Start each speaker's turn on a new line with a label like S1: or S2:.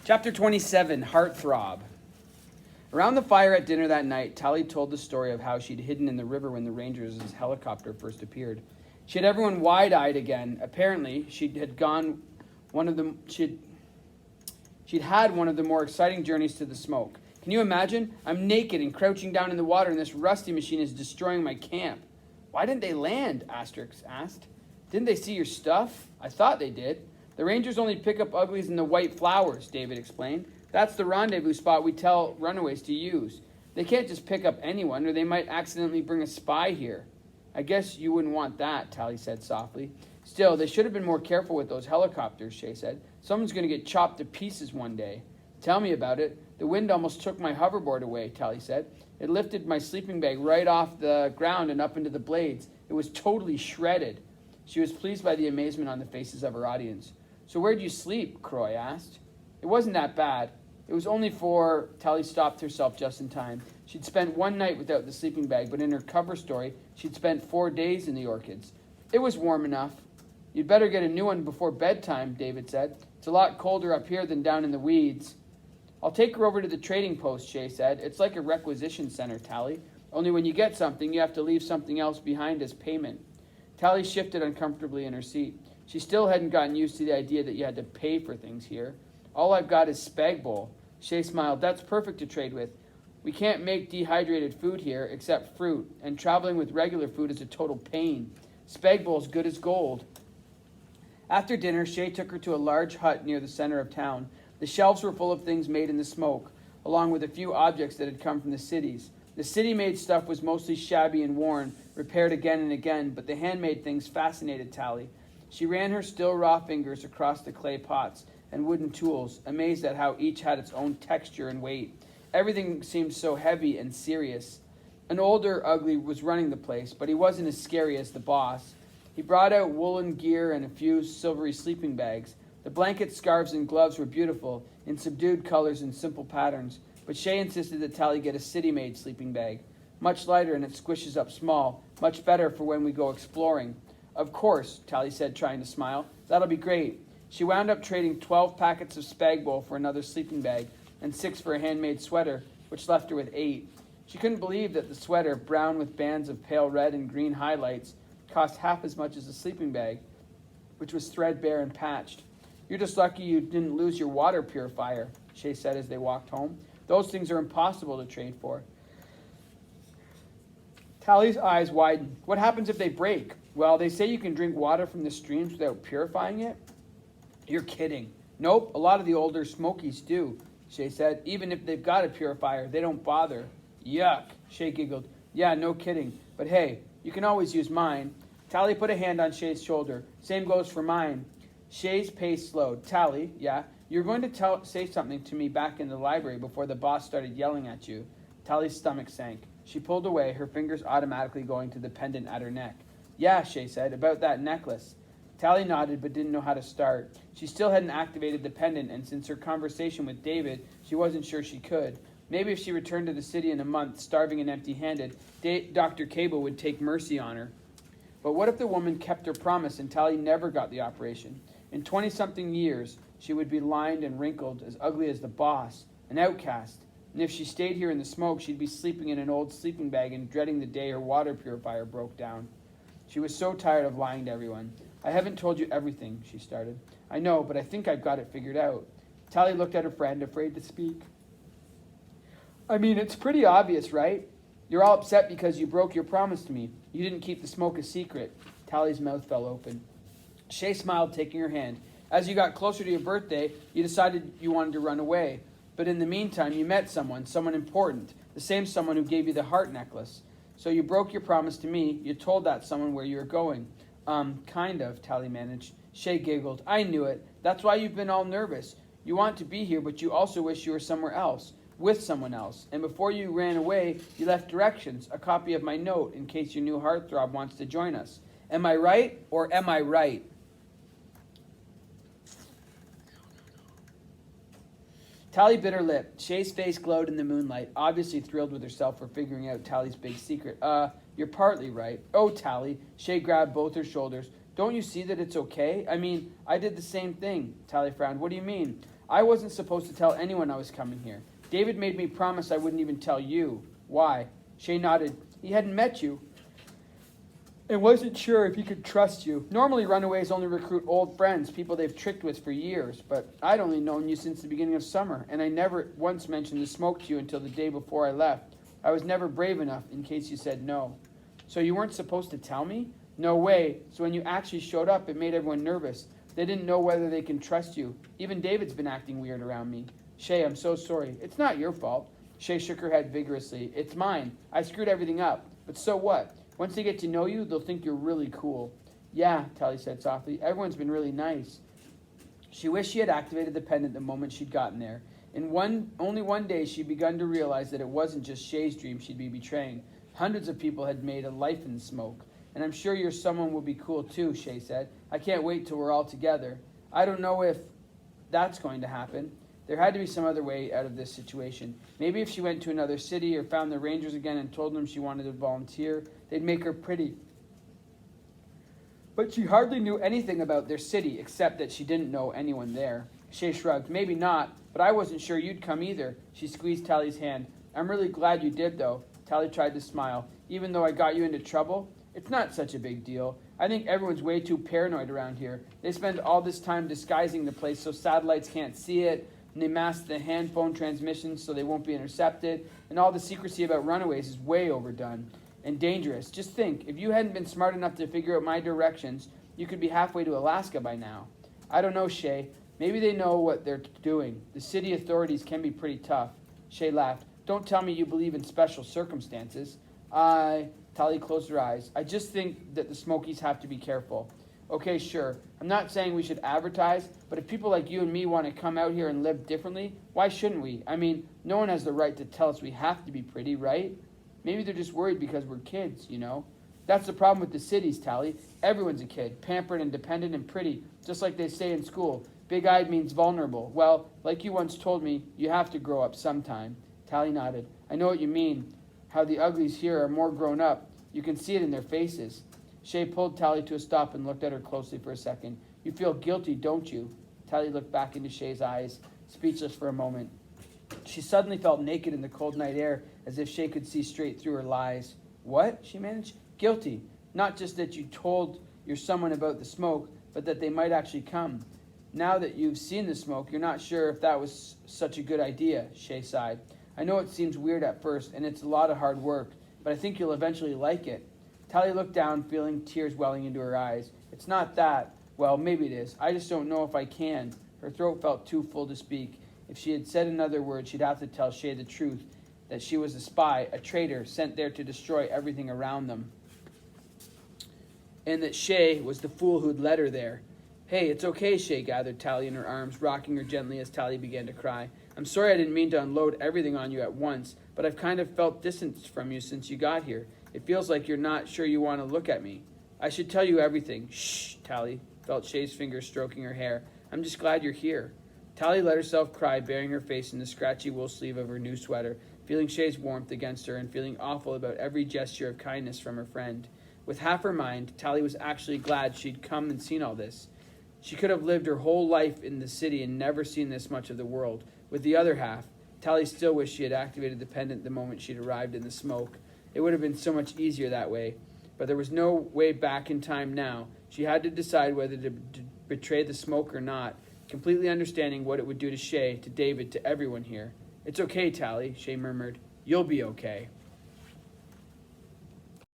S1: Chapter 27, Heartthrob. Around the fire at dinner that night, Tally told the story of how she'd hidden in the river when the Rangers' helicopter first appeared. She had everyone wide-eyed again. Apparently, she'd had one of the more exciting journeys to the smoke. Can you imagine? I'm naked and crouching down in the water, and this rusty machine is destroying my camp. Why didn't they land? Asterix asked. Didn't they see your stuff? I thought they did. The Rangers only pick up Uglies in the white flowers, David explained. That's the rendezvous spot we tell runaways to use. They can't just pick up anyone, or they might accidentally bring a spy here. I guess you wouldn't want that, Tally said softly. Still, they should have been more careful with those helicopters, Shay said. Someone's going to get chopped to pieces one day. Tell me about it. The wind almost took my hoverboard away, Tally said. It lifted my sleeping bag right off the ground and up into the blades. It was totally shredded. She was pleased by the amazement on the faces of her audience. So where'd you sleep? Croy asked. It wasn't that bad. It was only for... Tally stopped herself just in time. She'd spent one night without the sleeping bag, but in her cover story, she'd spent 4 days in the orchids. It was warm enough. You'd better get a new one before bedtime, David said. It's a lot colder up here than down in the weeds. I'll take her over to the trading post, Shay said. It's like a requisition center, Tally. Only when you get something, you have to leave something else behind as payment. Tally shifted uncomfortably in her seat. She still hadn't gotten used to the idea that you had to pay for things here. All I've got is spag bowl. Shay smiled. That's perfect to trade with. We can't make dehydrated food here except fruit, and traveling with regular food is a total pain. Spag bowl's good as gold. After dinner, Shay took her to a large hut near the center of town. The shelves were full of things made in the smoke, along with a few objects that had come from the cities. The city-made stuff was mostly shabby and worn, repaired again and again, but the handmade things fascinated Tally. She ran her still raw fingers across the clay pots and wooden tools, amazed at how each had its own texture and weight. Everything seemed so heavy and serious. An older Ugly was running the place, but he wasn't as scary as the boss. He brought out woolen gear and a few silvery sleeping bags. The blankets, scarves, and gloves were beautiful, in subdued colors and simple patterns, but Shay insisted that Tally get a city-made sleeping bag. Much lighter and it squishes up small, much better for when we go exploring. Of course, Tally said, trying to smile. That'll be great. She wound up trading 12 packets of spag bowl for another sleeping bag and 6 for a handmade sweater, which left her with 8. She couldn't believe that the sweater, brown with bands of pale red and green highlights, cost half as much as the sleeping bag, which was threadbare and patched. You're just lucky you didn't lose your water purifier, Shay said as they walked home. Those things are impossible to trade for. Tally's eyes widened. What happens if they break? Well, they say you can drink water from the streams without purifying it. You're kidding. Nope, a lot of the older Smokies do, Shay said. Even if they've got a purifier, they don't bother. Yuck, Shay giggled. Yeah, no kidding. But hey, you can always use mine. Tally put a hand on Shay's shoulder. Same goes for mine. Shay's pace slowed. Tally, yeah, you're going to say something to me back in the library before the boss started yelling at you. Tally's stomach sank. She pulled away, her fingers automatically going to the pendant at her neck. Yeah, Shay said, about that necklace. Tally nodded but didn't know how to start. She still hadn't activated the pendant, and since her conversation with David, she wasn't sure she could. Maybe if she returned to the city in a month, starving and empty-handed, Dr. Cable would take mercy on her. But what if the woman kept her promise and Tally never got the operation? In 20-something years, she would be lined and wrinkled, as ugly as the boss, an outcast. And if she stayed here in the smoke, she'd be sleeping in an old sleeping bag and dreading the day her water purifier broke down. She was so tired of lying to everyone. I haven't told you everything, she started. I know, but I think I've got it figured out. Tally looked at her friend, afraid to speak. I mean, it's pretty obvious, right? You're all upset because you broke your promise to me. You didn't keep the smoke a secret. Tally's mouth fell open. Shay smiled, taking her hand. As you got closer to your birthday, you decided you wanted to run away. But in the meantime, you met someone important, the same someone who gave you the heart necklace. So you broke your promise to me. You told that someone where you were going. Kind of, Tally managed. Shay giggled. I knew it. That's why you've been all nervous. You want to be here, but you also wish you were somewhere else, with someone else. And before you ran away, you left directions, a copy of my note, in case your new heartthrob wants to join us. Am I right, or am I right? Tally bit her lip. Shay's face glowed in the moonlight, obviously thrilled with herself for figuring out Tally's big secret. You're partly right. Oh, Tally. Shay grabbed both her shoulders. Don't you see that it's okay? I mean, I did the same thing. Tally frowned. What do you mean? I wasn't supposed to tell anyone I was coming here. David made me promise I wouldn't even tell you. Why? Shay nodded. He hadn't met you and wasn't sure if he could trust you. Normally, runaways only recruit old friends, people they've tricked with for years, but I'd only known you since the beginning of summer, and I never once mentioned the smoke to you until the day before I left. I was never brave enough in case you said no. So you weren't supposed to tell me? No way. So when you actually showed up, it made everyone nervous. They didn't know whether they can trust you. Even David's been acting weird around me. Shay, I'm so sorry. It's not your fault. Shay shook her head vigorously. It's mine. I screwed everything up. But so what? Once they get to know you, they'll think you're really cool. Yeah, Tally said softly. Everyone's been really nice. She wished she had activated the pendant the moment she'd gotten there. In only one day, she'd begun to realize that it wasn't just Shay's dream she'd be betraying. Hundreds of people had made a life in the smoke. And I'm sure your someone will be cool too, Shay said. I can't wait till we're all together. I don't know if that's going to happen. There had to be some other way out of this situation. Maybe if she went to another city or found the Rangers again and told them she wanted to volunteer, they'd make her pretty. But she hardly knew anything about their city, except that she didn't know anyone there. Shay shrugged. Maybe not, but I wasn't sure you'd come either. She squeezed Tally's hand. I'm really glad you did, though. Tally tried to smile. Even though I got you into trouble, it's not such a big deal. I think everyone's way too paranoid around here. They spend all this time disguising the place so satellites can't see it, and they mask the hand phone transmissions so they won't be intercepted, and all the secrecy about runaways is way overdone and dangerous. Just think, if you hadn't been smart enough to figure out my directions, you could be halfway to Alaska by now. I don't know, Shay. Maybe they know what they're doing. The city authorities can be pretty tough. Shay laughed. Don't tell me you believe in special circumstances. Tally closed her eyes. I just think that the Smokies have to be careful. Okay, sure. I'm not saying we should advertise, but if people like you and me want to come out here and live differently, why shouldn't we? I mean, no one has the right to tell us we have to be pretty, right? Maybe they're just worried because we're kids, you know? That's the problem with the cities, Tally. Everyone's a kid, pampered and dependent and pretty, just like they say in school. Big-eyed means vulnerable. Well, like you once told me, you have to grow up sometime. Tally nodded. I know what you mean. How the uglies here are more grown up. You can see it in their faces. Shay pulled Tally to a stop and looked at her closely for a second. You feel guilty, don't you? Tally looked back into Shay's eyes, speechless for a moment. She suddenly felt naked in the cold night air, as if Shay could see straight through her lies. What? She managed. Guilty. Not just that you told your someone about the smoke, but that they might actually come. Now that you've seen the smoke, you're not sure if that was such a good idea, Shay sighed. I know it seems weird at first, and it's a lot of hard work, but I think you'll eventually like it. Tally looked down, feeling tears welling into her eyes. It's not that. Well, maybe it is. I just don't know if I can. Her throat felt too full to speak. If she had said another word, she'd have to tell Shay the truth, that she was a spy, a traitor, sent there to destroy everything around them. And that Shay was the fool who'd led her there. Hey, it's okay, Shay gathered Tally in her arms, rocking her gently as Tally began to cry. I'm sorry I didn't mean to unload everything on you at once, but I've kind of felt distance from you since you got here. It feels like you're not sure you want to look at me. I should tell you everything. Shh, Tally felt Shay's fingers stroking her hair. I'm just glad you're here. Tally let herself cry, burying her face in the scratchy wool sleeve of her new sweater, feeling Shay's warmth against her and feeling awful about every gesture of kindness from her friend. With half her mind, Tally was actually glad she'd come and seen all this. She could have lived her whole life in the city and never seen this much of the world. With the other half, Tally still wished she had activated the pendant the moment she'd arrived in the smoke. It would have been so much easier that way. But there was no way back in time now. She had to decide whether to betray the smoke or not, completely understanding what it would do to Shay, to David, to everyone here. It's okay, Tally, Shay murmured. You'll be okay.